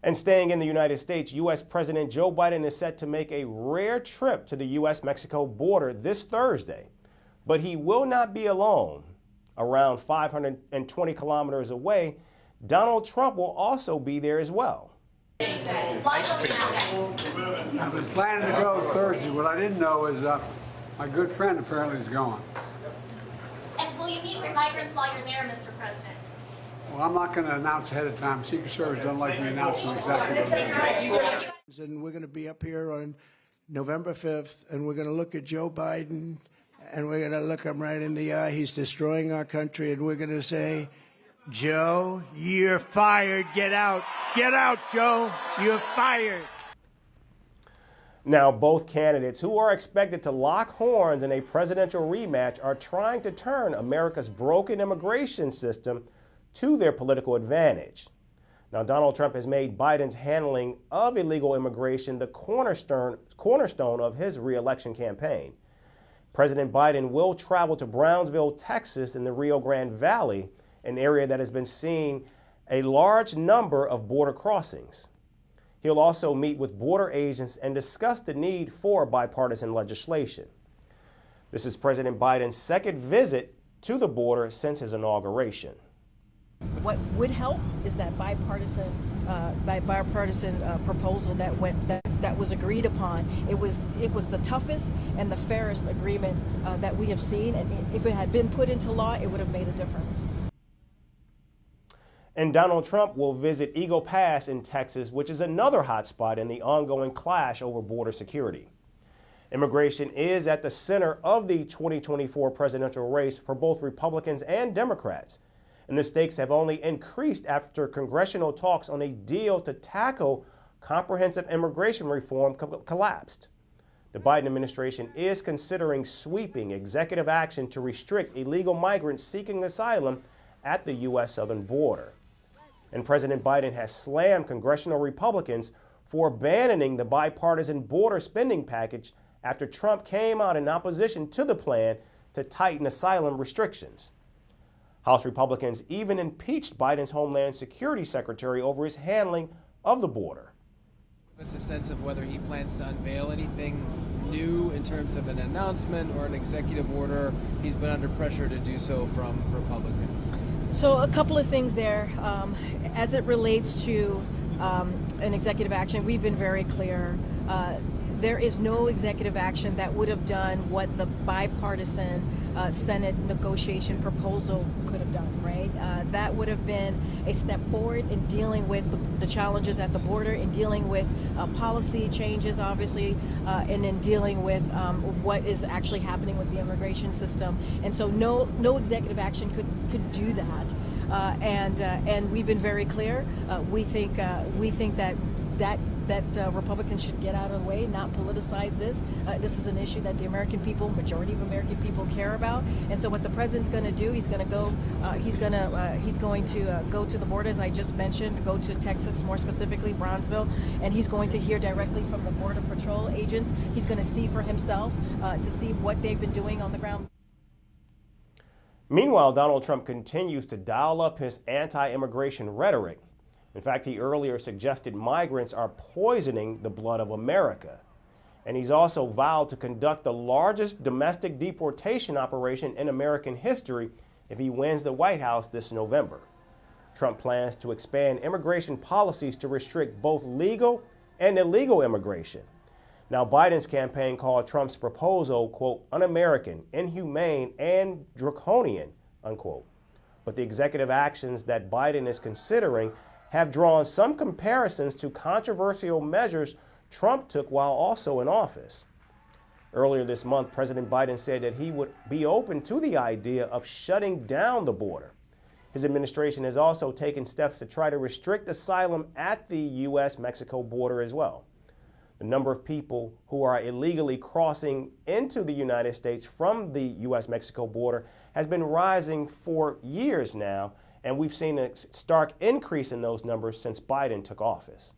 And staying in the United States, U.S. President Joe Biden is set to make a rare trip to the U.S.-Mexico border this Thursday. But he will not be alone. Around 520 kilometers away, Donald Trump will also be there as well. I've been planning to go Thursday. What I didn't know is my good friend apparently is going. And will you meet with migrants while you're there, Mr. President? Well, I'm not going to announce ahead of time. Secret Service doesn't like me announcing exactly what I'm going to do. And we're going to be up here on November 5th, and we're going to look at Joe Biden, and we're going to look him right in the eye. He's destroying our country, and we're going to say, Joe, you're fired. Get out. Get out, Joe. You're fired. Now, both candidates, who are expected to lock horns in a presidential rematch, are trying to turn America's broken immigration system to their political advantage. Now, Donald Trump has made Biden's handling of illegal immigration the cornerstone of his re-election campaign. President Biden will travel to Brownsville, Texas, in the Rio Grande Valley, an area that has been seeing a large number of border crossings. He'll also meet with border agents and discuss the need for bipartisan legislation. This is President Biden's second visit to the border since his inauguration. What would help is that bipartisan proposal that was agreed upon. It was the toughest and the fairest agreement that we have seen, and if it had been put into law, it would have made a difference. And Donald Trump will visit Eagle Pass in Texas, which is another hotspot in the ongoing clash over border security. Immigration is at the center of the 2024 presidential race for both Republicans and Democrats. And the stakes have only increased after congressional talks on a deal to tackle comprehensive immigration reform collapsed. The Biden administration is considering sweeping executive action to restrict illegal migrants seeking asylum at the U.S. southern border. And President Biden has slammed congressional Republicans for abandoning the bipartisan border spending package after Trump came out in opposition to the plan to tighten asylum restrictions. House Republicans even impeached Biden's Homeland Security Secretary over his handling of the border. Give us a sense of whether he plans to unveil anything new in terms of an announcement or an executive order. He's been under pressure to do so from Republicans. So a couple of things there. As it relates to an executive action, we've been very clear. There is no executive action that would have done what the bipartisan Senate negotiation proposal could have done, right? That would have been a step forward in dealing with the challenges at the border, in dealing with policy changes, obviously, and in dealing with what is actually happening with the immigration system. And so no executive action could do that. And we've been very clear. We think that Republicans should get out of the way, not politicize this. This is an issue that the American people, majority of American people, care about. And so, what the president's going to do, he's going to go. He's going to go to the border, as I just mentioned, go to Texas, more specifically Brownsville, and he's going to hear directly from the Border Patrol agents. He's going to see for himself to see what they've been doing on the ground. Meanwhile, Donald Trump continues to dial up his anti-immigration rhetoric. In fact, he earlier suggested migrants are poisoning the blood of America. And he's also vowed to conduct the largest domestic deportation operation in American history if he wins the White House this November. Trump plans to expand immigration policies to restrict both legal and illegal immigration. Now, Biden's campaign called Trump's proposal, quote, un-American, inhumane, and draconian, unquote. But the executive actions that Biden is considering have drawn some comparisons to controversial measures Trump took while also in office. Earlier this month, President Biden said that he would be open to the idea of shutting down the border. His administration has also taken steps to try to restrict asylum at the U.S.-Mexico border as well. The number of people who are illegally crossing into the United States from the U.S.-Mexico border has been rising for years now, and we've seen a stark increase in those numbers since Biden took office.